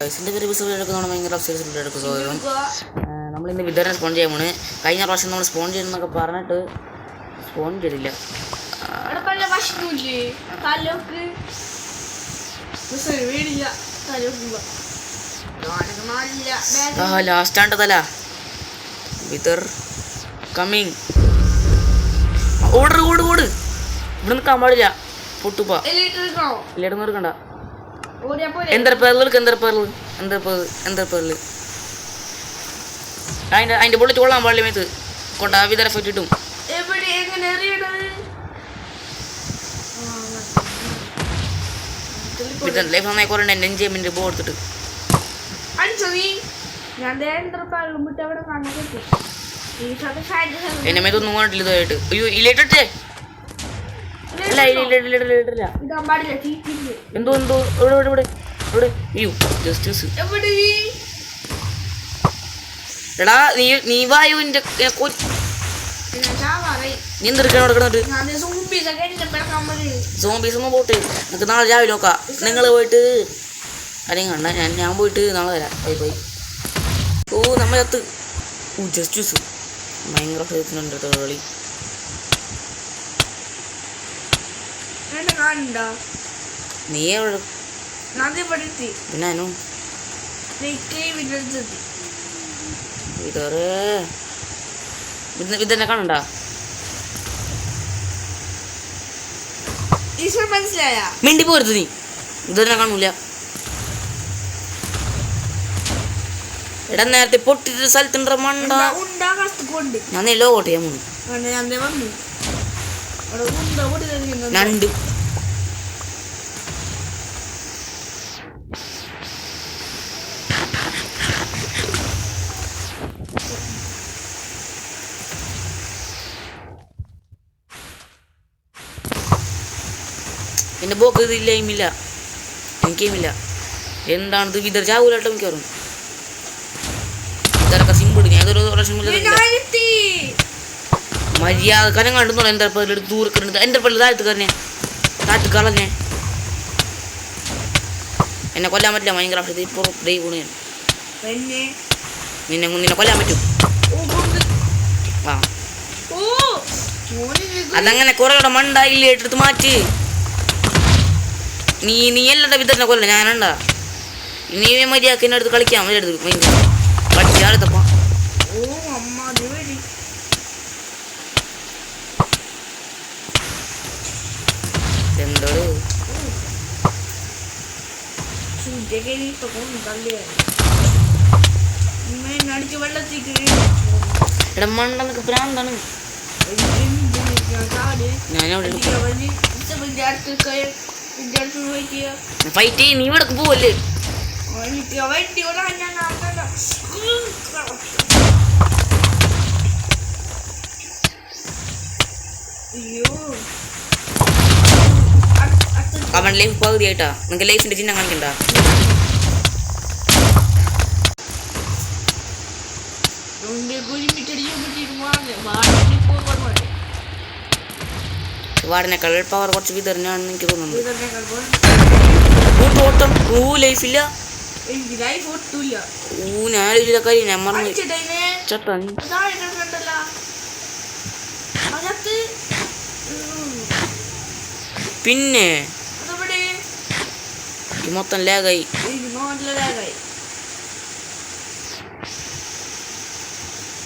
ഇതിൻ്റെ പേര് എപ്പിസോഡ് എടുക്കുന്നതാണ് ഭയങ്കര സീരിയസ് എടുക്കുക. നമ്മളിന്ന് വിതരണം സ്പോൺ ചെയ്യാൻ പോണ്. കഴിഞ്ഞ പ്രാവശ്യം നമ്മൾ സ്പോൺ ചെയ്യുന്നൊക്കെ പറഞ്ഞിട്ട് സ്പോൺ ചെയ്തില്ല. ലാസ്റ്റാണ്ട് തല വിതർ കമ്മിങ്. ഓട് ഓട് ഓട്, ഇവിടെ നിൽക്കാൻ പാടില്ല. പൊട്ടുപ്പാ ഇല്ലായിരുന്നു എടുക്കണ്ട. അതിന്റെ ബുള്ളറ്റ് കൊള്ളാൻ പാടില്ല. മേത്ത് കൊണ്ടാ വിതര ഫിറ്റും ലൈഫ് നന്നായി കുറേ എൻജോയ്മെന്റ് ബോ എടുത്തിട്ട് എന്നെ മേത്തൊന്നും കൊണ്ടില്ല ഇതായിട്ട്. അയ്യോ ഇല്ലിട്ടേ എന്തോ എന്തോ ഇവിടെ ഇവിടെ ഇവിടെ അയ്യോ ജസ്റ്റിസ് എടാ നീ വായുവിന്റെ നീ എന്തെടുക്കണം എടുക്കണത് സോംബീസ് ഒന്നും പോട്ട് നമുക്ക് നാളെ രാവിലെ നോക്കാം. നിങ്ങൾ പോയിട്ട് അല്ലെങ്കിൽ കണ്ട ഞാൻ പോയിട്ട് നാളെ വരാം. Bye bye. ഓ നമ്മളകത്ത് ജസ്റ്റിസ് ഭയങ്കര ഹൃദയത്തിനുണ്ട് കളി. നീ എവിടെ പിന്നെ ഇതെന്നെ കാണണ്ട. മിണ്ടി പോരുത് നീ ഇതെന്നെ കാണൂല. എടാ നേരത്തെ പൊട്ടിട്ട് സ്ഥലത്തുണ്ട മണ്ട. ഞാൻ ലോ കോട്ട് ചെയ്യാൻ പോണു. രണ്ട് എൻ്റെ ബോക്ക് ഇതില്ല, എയിമില്ല, എനിക്കേമില്ല. എന്താണിത് വിതർ ചാവൂലാട്ടോ മിക്കവാറും. ഇതൊക്കെ സിമ്പിൾ. ഞാൻ ഇതൊരു പ്രാവശ്യം മര്യാദ കനം കണ്ടെന്നോ. എൻ്റെ പല്ല് ദൂരക്കരുത്. എൻ്റെ പല്ല് താഴത്ത് കറിഞ്ഞേ താഴത്ത് കളഞ്ഞേ. എന്നെ കൊല്ലാൻ പറ്റില്ല. ഭയങ്കര ഇപ്പോൾ ദൈവ ഗുണ നിന്നെ കൊല്ലാൻ പറ്റും. ആ അതങ്ങനെ കുറെ കൂടെ മണ്ടായില്ലേ എടുത്ത് മാറ്റി. നീ എല്ലാ വിതറിനെ കൊല്ല ഞാനുണ്ടാ. നീ മര്യാദക്ക് എന്നെ അടുത്ത് കളിക്കാം. എടുത്ത് കളിച്ചാടുത്തപ്പോ എന്തോട് എടാ മണ്ടെന്നൊക്കെ പ്രാന്താണ്. ഞാനവിടെ ഫൈറ്റ് നീ ഇവിടെ പോവല്ലേ. അവൻ ലൈഫ് പകുതിയായിട്ടാ. നിങ്ങക്ക് ലൈഫിന്റെ ചിഹ്നം കാണിക്കണ്ട. വാടിനേക്കാൾ പവർ കുറച്ച് വിതറിനാണെന്ന് എനിക്ക് തോന്നുന്നു. ലൈഫില്ല. ഞാനില്ല കാര്യം ഞാൻ മറന്നു ചട്ടാ. പിന്നെ മൊത്തം ലാഗായി.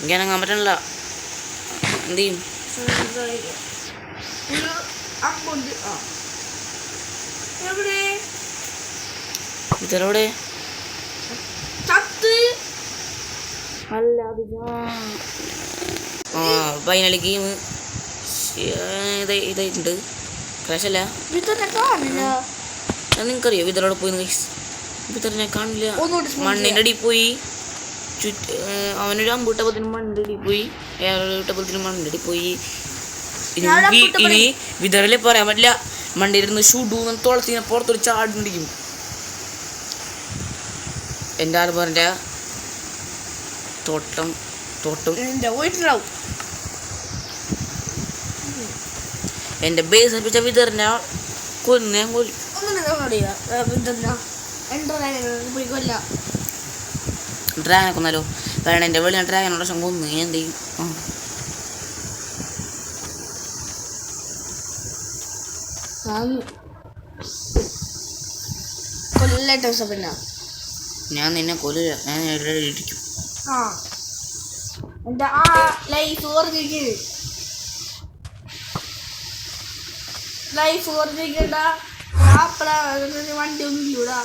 ഇങ്ങനങ്ങാൻ പറ്റണില്ല. എന്ത് ചെയ്യും? ഇതോടെ അല്ല അത് ഫൈനൽ ഗെയിം ഇതായിട്ടുണ്ട്. ക്രാഷല്ല. നിങ്ങൾക്കറിയോ വിതറോടെ പോയി? വിതറിനെ കാണില്ല. മണ്ണിൻ്റെ അടിയിൽ പോയി. അവനൊരു അമ്പൂട്ടപ്പത്തിന് മണ്ണിൻ്റെ അടിയിൽ പോയി. ഏട്ടപ്പത്തിന് മണ്ണിൻ്റെ അടിയിൽ പോയി. ഇനി വിതറല്ലേ പറയാൻ പറ്റില്ല. മണ്ടിയിരുന്ന് ഷൂഡു തുളത്തിന് പുറത്തൊരു ചാടിണ്ടിരിക്കും. എൻ്റെ ആൾ പറഞ്ഞ തോട്ടം എൻ്റെ ബേസ് അർപ്പിച്ച വിതറിനെ കൊന്നു ഞാൻ കൊല്ലും. ഡ്രാഗനെ കൊന്നാലോ? വേണം, എൻ്റെ വെളി ഡ്രാഗനോട് പക്ഷെ കൊന്നു. ഞാൻ എന്ത് ചെയ്യും? ഞാൻ നിന്നെ കൊല്ലില്ല, ഞാൻ ഇടിക്കും. ലൈഫ് ഓർജിക്കണ്ട. വണ്ടി ഒന്നും ഇല്ലൂടാ.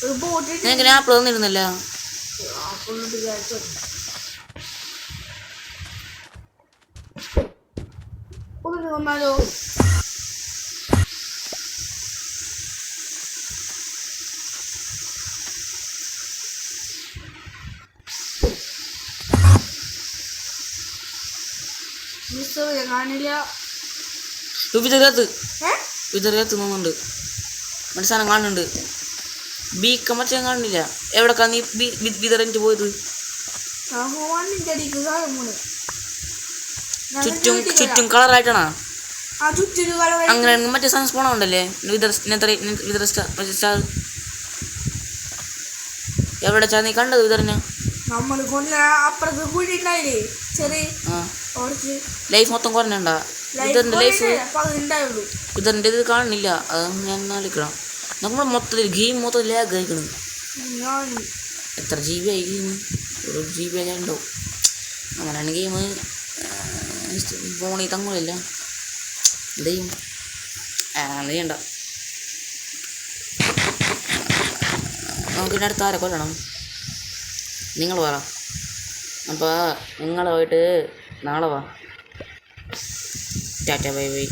ഒരു ബോട്ട് ഞാൻ ആപ്പിൾ തന്നിരുന്നല്ല. ഒന്ന് വന്നാലോ? കാണില്ല. വിതറിയകത്ത് തോന്നുന്നുണ്ട്. മറ്റേ സാധനം കാണുന്നുണ്ട്. ബീക്ക മറ്റേ കാണുന്നില്ല. എവിടെക്കാ നീ വിതറിഞ്ഞിട്ട് പോയത്? ചുറ്റും കളറായിട്ടാണോ? അങ്ങനെ മറ്റേ സാധനം സ്പോണ ഉണ്ടല്ലേ എവിടെ നീ കണ്ടത് വിതറിഞ്ഞ? ലൈഫ് മൊത്തം കുറഞ്ഞണ്ടാ? വിതറിന്റെ ലൈഫ് വിതറിന്റെ ഇത് കാണുന്നില്ല. അതൊന്നും ഞാൻ ആലോചിക്കണം. നമ്മൾ മൊത്തത്തിൽ ഗെയിം മൊത്തം ലാഗ് കഴിക്കണം. എത്ര GB ആയി ഗെയിം? 1 GB ഉണ്ടാവും. അങ്ങനെയാണ് ഗെയിം ഫോണിൽ തങ്ങൂലല്ല. എന്ത് ചെയ്യും? ചെയ്യണ്ട. നമുക്കിൻ്റെ അടുത്ത് ആരെ കൊല്ലണം? നിങ്ങൾ പറ. അപ്പോൾ നിങ്ങൾ പോയിട്ട് നാളെ വാ. Tata bye bye.